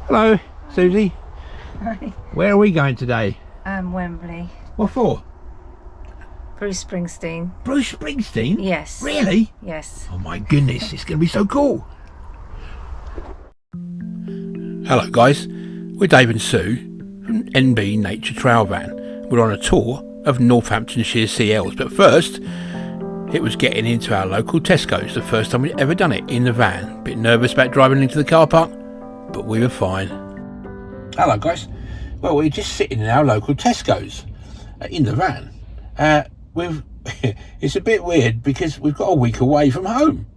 Hello, Susie. Hi. Where are we going today? Wembley. What for? Bruce Springsteen. Bruce Springsteen? Yes. Really? Yes. Oh my goodness, it's going to be so cool. Hello guys, we're Dave and Sue from NB Nature Trail Van. We're on a tour of Northamptonshire CLs, but first it was getting into our local Tesco's, the first time we'd ever done it in the van. Bit nervous about driving into the car park, but we were fine. Hello guys, well we're just sitting in our local Tesco's in the van. It's a bit weird because we've got a week away from home,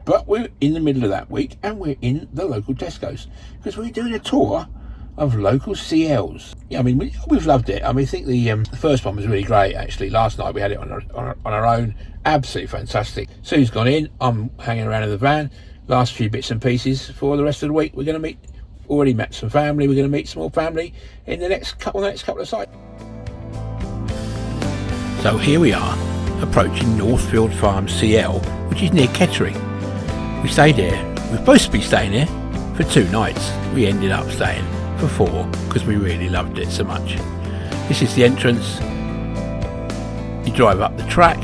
but we're in the middle of that week and we're in the local Tesco's because we're doing a tour of local CLs. Yeah, I mean we've loved it. I mean I think the first one was really great actually. Last night we had it on our own, absolutely fantastic. Sue's gone in, I'm hanging around in the van. Last few bits and pieces for the rest of the week. We're going to already met some family. We're going to meet some more family in the next couple of sites. So here we are, approaching Northfield Farm CL, which is near Kettering. We stayed here. We're supposed to be staying here for 2 nights. We ended up staying for 4 because we really loved it so much. This is the entrance. You drive up the track.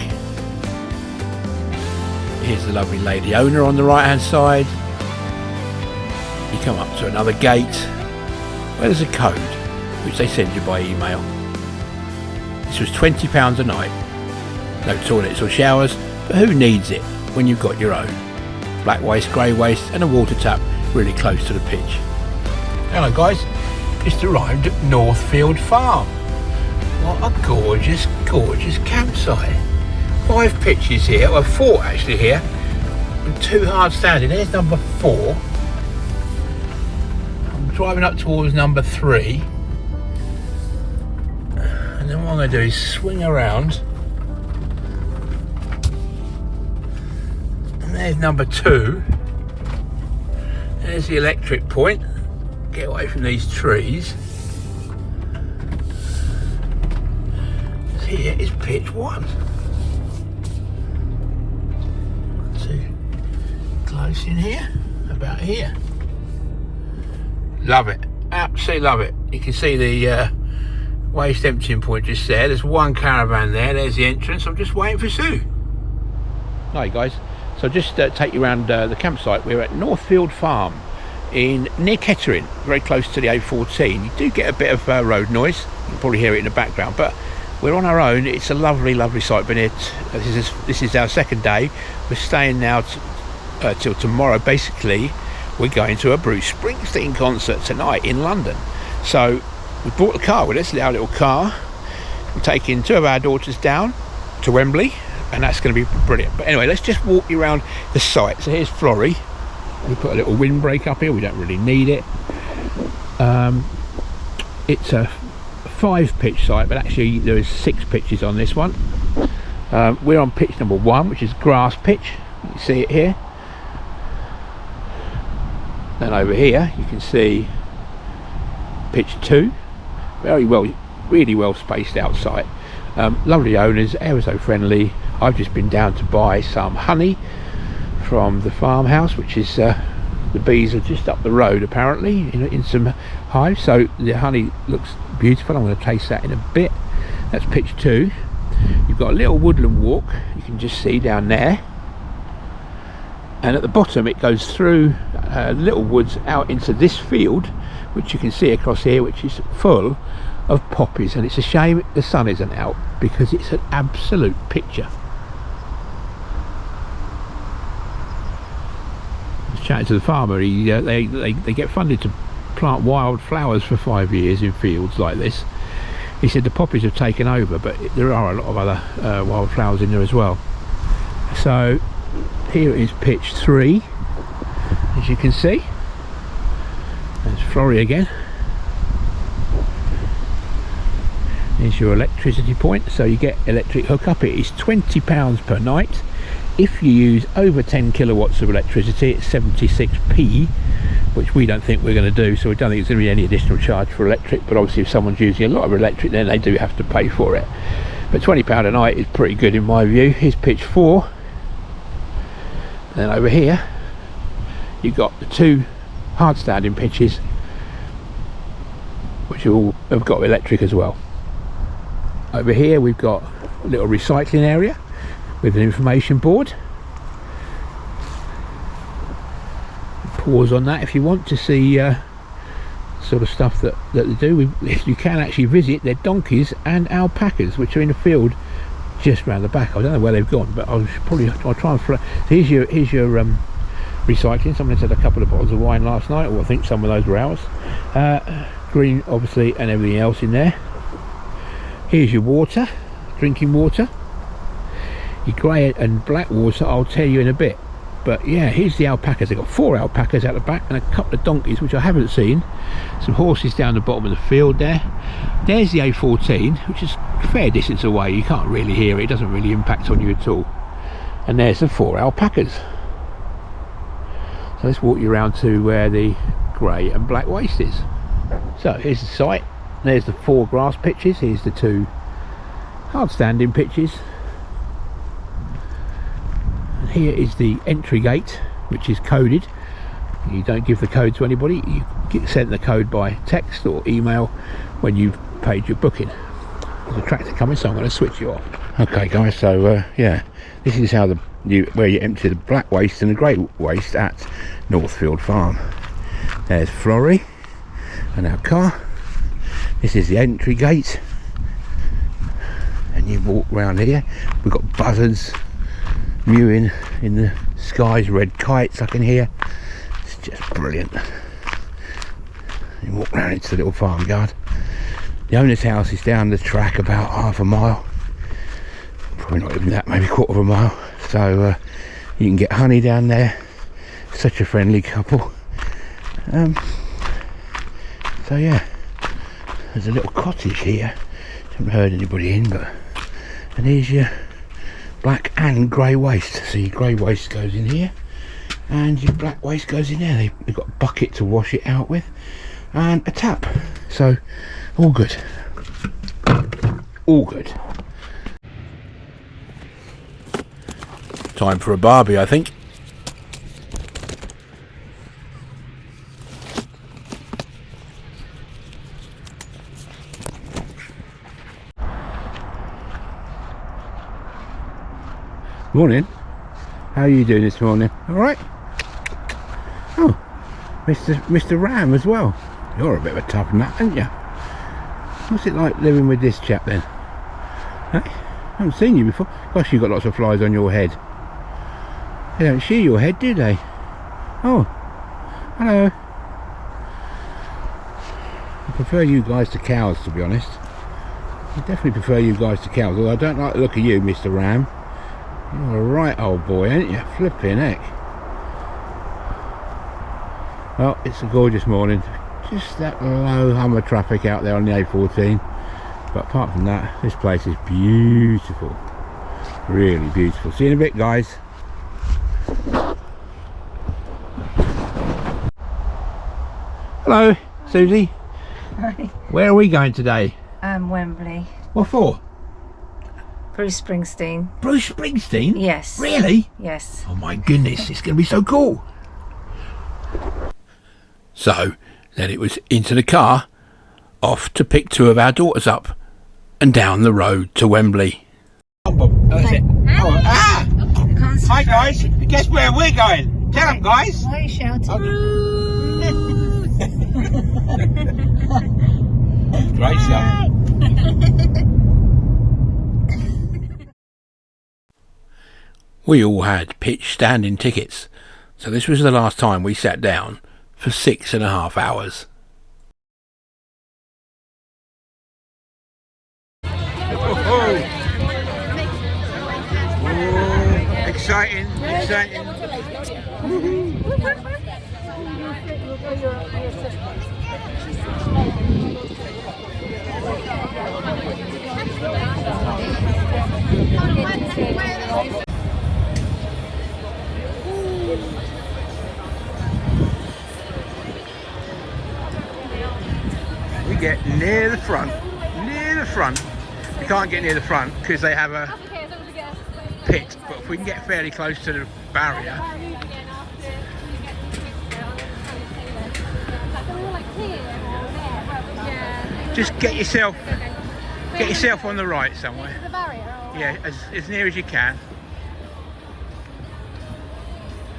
Here's the lovely lady owner on the right hand side. You come up to another gate where there's a code which they send you by email. This was £20 a night. No toilets or showers, but who needs it when you've got your own? Black waste, grey waste and a water tap really close to the pitch. Hello guys, just arrived at Northfield Farm. What a gorgeous, gorgeous campsite. 5 pitches here, well 4 actually here, and 2 hard standing. There's number 4. I'm driving up towards number 3. And then what I'm going to do is swing around. And there's number 2. There's the electric point. Get away from these trees. Here is pitch 1. Close in here, about here. Love it, absolutely love it. You can see the waste emptying point just there. There's 1 caravan there. There's the entrance. I'm just waiting for Sue. Hi guys, so just take you around the campsite. We're at Northfield Farm near Kettering, very close to the A14. You do get a bit of road noise. You can probably hear it in the background, but we're on our own. It's a lovely, lovely site. Been here. This is our second day. We're staying now till tomorrow. Basically, we're going to a Bruce Springsteen concert tonight in London. So we brought the car with us, our little car. We're taking 2 of our daughters down to Wembley, and that's going to be brilliant. But anyway, let's just walk you around the site. So here's Florrie. We put a little windbreak up here. We don't really need it. It's a 5 pitch site, but actually there is 6 pitches on this one. We're on pitch number 1, which is grass pitch. You can see it here. And over here you can see pitch 2. Very well, really well spaced out site. Lovely owners, ever so friendly. I've just been down to buy some honey from the farmhouse, which is the bees are just up the road apparently in some hives. So the honey looks beautiful. I'm going to taste that in a bit. That's pitch 2. You've got a little woodland walk you can just see down there. And at the bottom it goes through little woods out into this field, which you can see across here, which is full of poppies. And it's a shame the sun isn't out because it's an absolute picture. I was chatting to the farmer. They get funded to plant wild flowers for 5 years in fields like this. He said the poppies have taken over, but there are a lot of other wild flowers in there as well. So here is pitch 3, as you can see. There's Florrie again. There's your electricity point, so you get electric hookup. It is £20 per night. If you use over 10 kilowatts of electricity, it's 76p, which we don't think we're going to do, so we don't think there's going to be any additional charge for electric. But obviously if someone's using a lot of electric, then they do have to pay for it. But £20 a night is pretty good in my view. Here's pitch 4. Then over here you've got the 2 hard standing pitches which all have got electric as well. Over here we've got a little recycling area with an information board. Pause on that if you want to see sort of stuff that they do. You can actually visit their donkeys and alpacas, which are in the field just round the back. I don't know where they've gone, but I'll try and here's your recycling. Someone had a couple of bottles of wine last night, or I think some of those were ours. Green obviously, and everything else in there. Here's your water, drinking water. Your grey and black water I'll tell you in a bit. But yeah, here's the alpacas. They've got 4 alpacas out the back and a couple of donkeys, which I haven't seen. Some horses down the bottom of the field there. There's the A14, which is a fair distance away. You can't really hear it. It doesn't really impact on you at all. And there's the 4 alpacas. So let's walk you around to where the grey and black waste is. So here's the site. There's the 4 grass pitches. Here's the 2 hard standing pitches. And here is the entry gate, which is coded. You don't give the code to anybody. You get sent the code by text or email when you've paid your booking. There's a tractor coming, so I'm going to switch you off. Okay guys, so yeah, this is how where you empty the black waste and the grey waste at Northfield Farm. There's Florrie and our car. This is the entry gate, and you walk round here. We've got buzzards mewing in the skies, red kites I can hear. It's just brilliant. You walk round into the little farmyard. The owner's house is down the track about half a mile, probably not even that, maybe a quarter of a mile. So you can get honey down there. Such a friendly couple. So yeah, there's a little cottage here. Haven't heard anybody in, but and here's your black and grey waste. So your grey waste goes in here and your black waste goes in there. They've got a bucket to wash it out with and a tap. So all good. All good. Time for a barbie, I think. Morning. How are you doing this morning? All right. Oh, Mr. Ram as well. You're a bit of a tough nut, aren't you? What's it like living with this chap then? Hey, I haven't seen you before. Gosh, you've got lots of flies on your head. They don't shear your head, do they? Oh, hello. I prefer you guys to cows, to be honest. I definitely prefer you guys to cows, although I don't like the look of you, Mr. Ram. You're a right old boy, ain't you? Flipping heck. Well, it's a gorgeous morning. Just that low hum of traffic out there on the A14. But apart from that, this place is beautiful. Really beautiful. See you in a bit, guys. Hello, Susie. Hi. Where are we going today? Wembley. What for? Bruce Springsteen. Bruce Springsteen? Yes. Really? Yes. Oh my goodness, it's going to be so cool. So, then it was into the car, off to pick 2 of our daughters up, and down the road to Wembley. That's it. Oh, ah! Hi guys, guess where we're going? Tell them, guys. Why are you shouting? Great stuff. We all had pitch standing tickets, so this was the last time we sat down for 6.5 hours. Oh, exciting, exciting. We get near the front. We can't get near the front because they have a pit, but if we can get fairly close to the barrier. Just get yourself on the right somewhere. The barrier? Or... Yeah, as near as you can.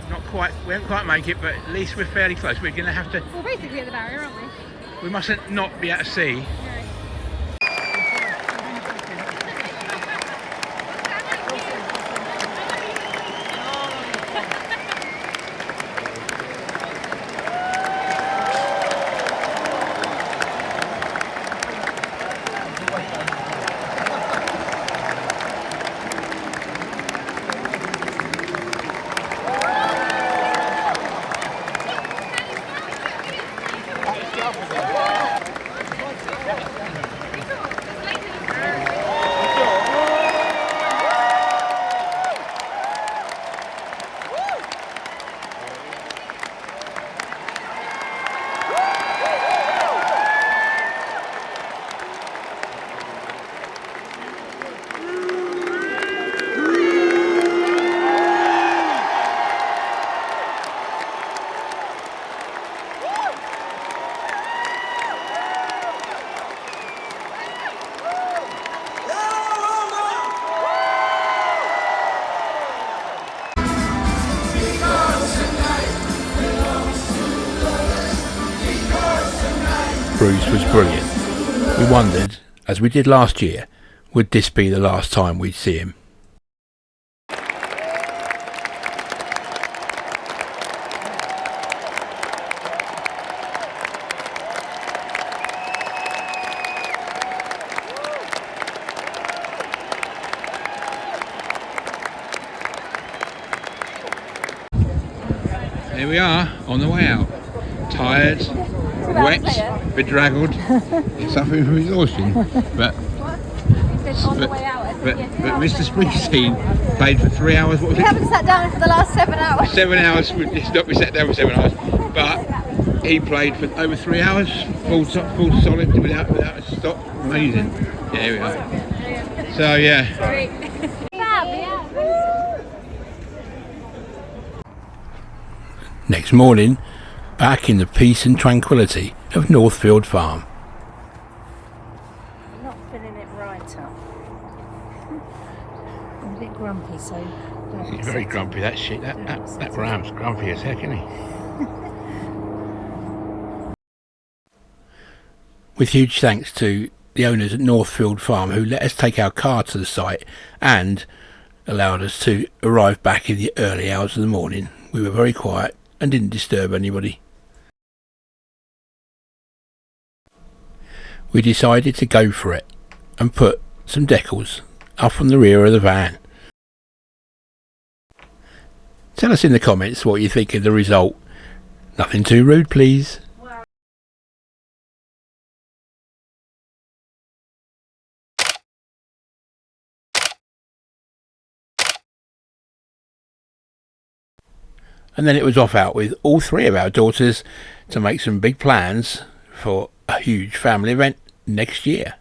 Not quite, we won't quite make it, but at least we're fairly close. We're going to have to... We're basically at the barrier, aren't we? We mustn't not be able to see. Bruce was brilliant. We wondered, as we did last year, would this be the last time we'd see him? Here we are, on the way out. Tired, wet, bedraggled, suffering from exhaustion. But Mr. Springsteen played for 3 hours. What was We it? haven't sat down for the last 7 hours. 7 hours. We sat down for 7 hours. But he played for over 3 hours, full solid, without a stop. Amazing. Yeah, here we are. So yeah. Next morning, back in the peace and tranquility of Northfield Farm. Not filling it right up. I'm a bit grumpy, so don't He's very grumpy, that shit. That ram's grumpy as heck, isn't he? With huge thanks to the owners at Northfield Farm who let us take our car to the site and allowed us to arrive back in the early hours of the morning. We were very quiet and didn't disturb anybody. We decided to go for it and put some decals up on the rear of the van. Tell us in the comments what you think of the result. Nothing too rude, please. And then it was off out with all three of our daughters to make some big plans for a huge family event next year.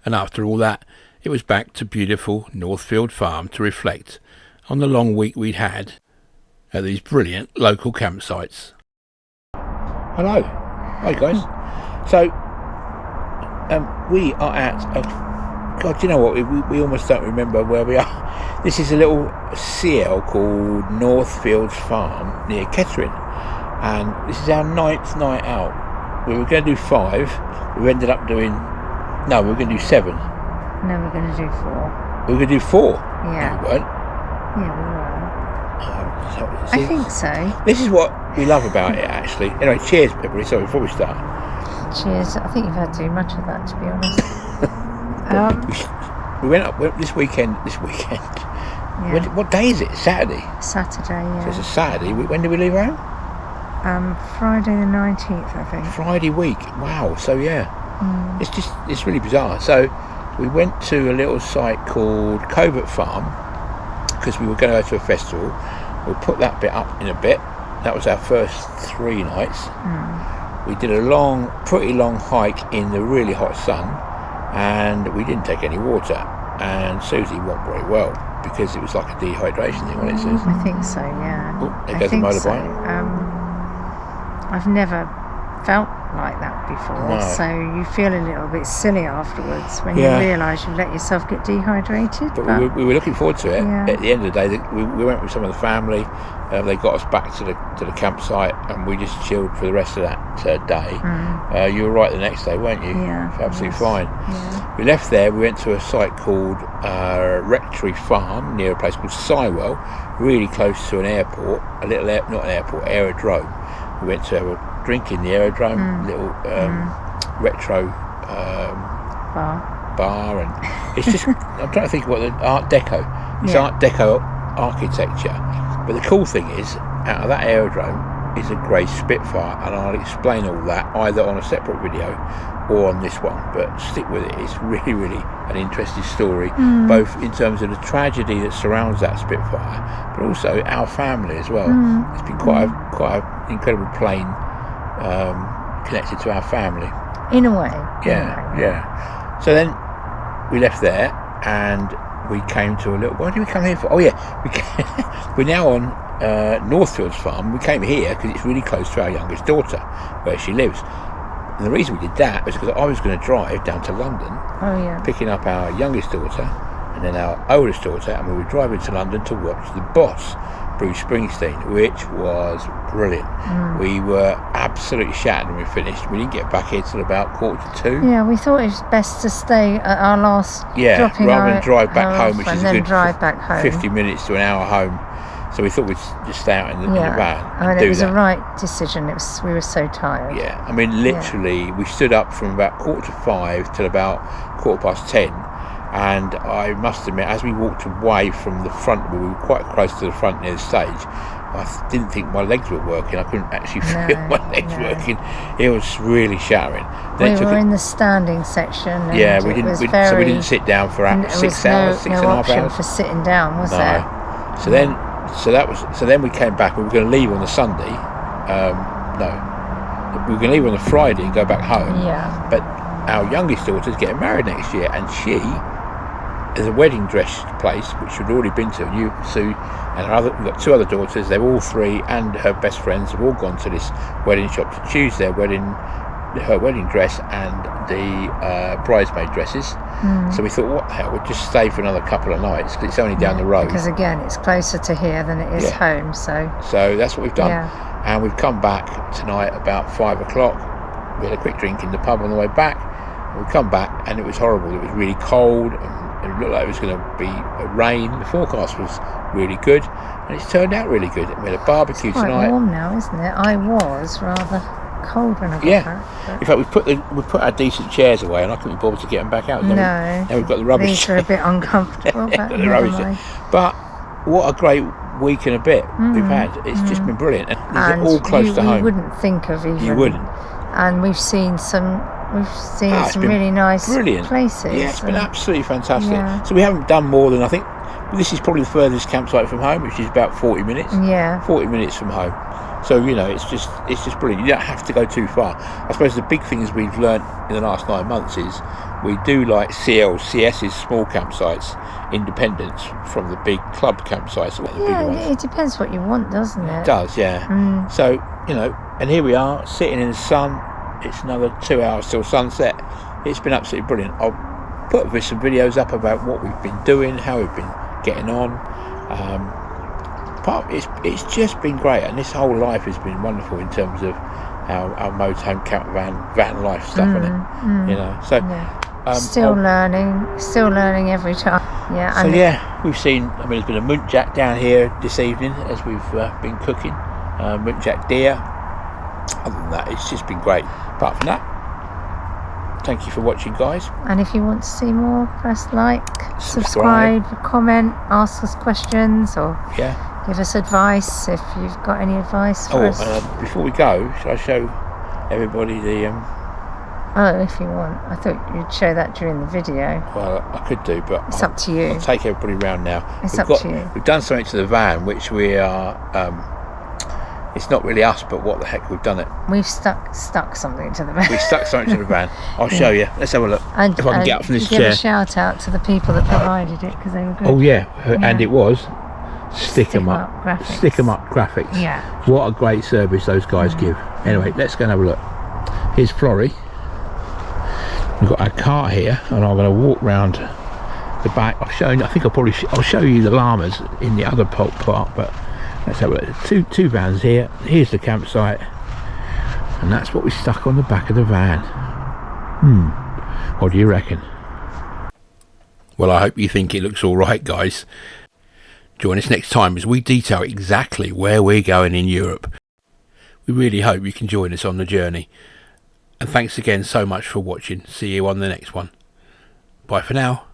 And after all that, it was back to beautiful Northfield Farm to reflect on the long week we'd had at these brilliant local campsites. Hello. Hi guys. So we are at God, you know what, we almost don't remember where we are. This is a little CL called Northfield Farm near Kettering, and this is our 9th night out. We were going to do 5, we ended up doing, no, we were going to do 7. No, we're going to do 4. We were going to do 4? Yeah. No, we weren't. Yeah, we were. So, I think so. this is what we love about it, actually. Anyway, cheers everybody, sorry, before we start. Cheers. I think you've had too much of that, to be honest. We went up this weekend. Yeah. What day is it? Saturday. Saturday, So it's a yeah. Saturday. When did we leave home? Friday the 19th, I think. Friday week. Wow. So yeah, Mm. it's really bizarre. So we went to a little site called Covert Farm because we were going to go to a festival. We'll put that bit up in a bit. That was our first 3 nights. Mm. We did a pretty long hike in the really hot sun, and we didn't take any water. And Susie wasn't very well because it was like a dehydration thing, wasn't it, Susie? I think so, yeah. Oh, there I goes the think motorbike. so. I've never felt like that before, No. so you feel a little bit silly afterwards when Yeah. you realise you let yourself get dehydrated. But we were looking forward to it. Yeah. At the end of the day, we went with some of the family. They got us back to the campsite, and we just chilled for the rest of that day. You were right the next day, weren't you? Yeah, Absolutely yes. fine. Yeah. We left there. We went to a site called Wembley Farm near a place called Sywell, really close to an airport. Not an airport, aerodrome. We went to have a drink in the aerodrome, little retro bar, and it's just I'm trying to think of what the Art Deco. It's Yeah. Art Deco architecture. But the cool thing is, out of that aerodrome is a grey Spitfire, and I'll explain all that either on a separate video or on this one. But stick with it; it's really, really an interesting story, both in terms of the tragedy that surrounds that Spitfire, but also our family as well. It's been quite an incredible plane connected to our family. In a way. Yeah. So then we left there and we came to a little. Why did we come here for? Oh yeah, we're now on Northfield Farm. We came here because it's really close to our youngest daughter, where she lives. And the reason we did that was because I was going to drive down to London, Oh yeah. picking up our youngest daughter and then our oldest daughter, and we were driving to London to watch The Boss, Bruce Springsteen, which was brilliant. We were absolutely shattered when we finished. We didn't get back here till about 1:45. Yeah, we thought it was best to stay at our last dropping rather than drive back her home, off which and is a then good drive back home. 50 minutes to an hour home. So we thought we'd just stay out in the van I and mean, do it was that. a right decision. We were so tired. Yeah, I mean, literally, we stood up from about 4:45 till about 10:15. And I must admit, as we walked away from the front, we were quite close to the front near the stage, I didn't think my legs were working. I couldn't actually feel my legs working. It was really shattering. We were in the standing section. And yeah, we it didn't. was So very, we didn't sit down for and there 6 was hours, six no and a half option hours. for sitting down, was there? So then we came back. We were going to leave on the Sunday. We were going to leave on the Friday and go back home. Yeah. But our youngest daughter's getting married next year, and she is a wedding dress place which we'd already been to. You, Sue, and we've got two other daughters. They're all three, and her best friends have all gone to this wedding shop to choose her wedding dress and the bridesmaid dresses. So we thought, what the hell, we'd just stay for another couple of nights because it's only down the road. Because again, it's closer to here than it is home. So that's what we've done. Yeah. And we've come back tonight about 5 o'clock. We had a quick drink in the pub on the way back. And we come back and it was horrible. It was really cold and it looked like it was going to be rain. The forecast was really good and it's turned out really good. We had a barbecue it's quite tonight. warm now, isn't it? I was rather cold when I got back. In fact, we put our decent chairs away and I couldn't be bothered to get them back out. No. Now we've got the rubbish. These are a bit uncomfortable. But, the rubbish. But what a great week and a bit we've had. It's just been brilliant. And these are all close to home. You wouldn't think of even. You wouldn't. And we've seen some really nice places. Yeah, it's been absolutely fantastic. Yeah. So we haven't done more than, I think, this is probably the furthest campsite from home, which is about 40 minutes. Yeah. 40 minutes from home. So, it's just brilliant. You don't have to go too far. I suppose the big things we've learnt in the last 9 months is we do like CS's small campsites, independence from the big club campsites. It depends what you want, doesn't it? It does, yeah. So, and here we are, sitting in the sun. It's another 2 hours till sunset. It's been absolutely brilliant. I'll put some videos up about what we've been doing, how we've been getting on. It's just been great, and this whole life has been wonderful in terms of our motorhome, caravan, van life stuff, So still learning every time. Yeah. So we've seen. There's been a muntjac down here this evening as we've been cooking, muntjac deer. Other than that, it's just been great. Apart from that, thank you for watching, guys. And if you want to see more, press like, subscribe, comment, ask us questions, or give us advice if you've got any advice for us. Before we go, shall I show everybody the... Oh, if you want. I thought you'd show that during the video. Well, I could do, but... It's up to you. I'll take everybody round now. It's up to you. We've done something to the van, which we are... it's not really us, but what the heck, we've done it. We've stuck something to the van. We stuck something to the van. I'll show you. Let's have a look. And, if I can get up from this chair. Give a shout out to the people that provided it, because they were good. Oh yeah, and it was Stick 'em Up graphics. Stick 'em Up graphics. Yeah. What a great service those guys give. Anyway, let's go and have a look. Here's Florrie. We've got our car here, and I'm going to walk round the back. I think I'll show you the llamas in the other part, but let's have a look. Two vans here. Here's the campsite, and that's what we stuck on the back of the van. What do you reckon? Well, I hope you think it looks all right, guys. Join us next time as we detail exactly where we're going in Europe. We really hope you can join us on the journey. And thanks again so much for watching. See you on the next one. Bye for now.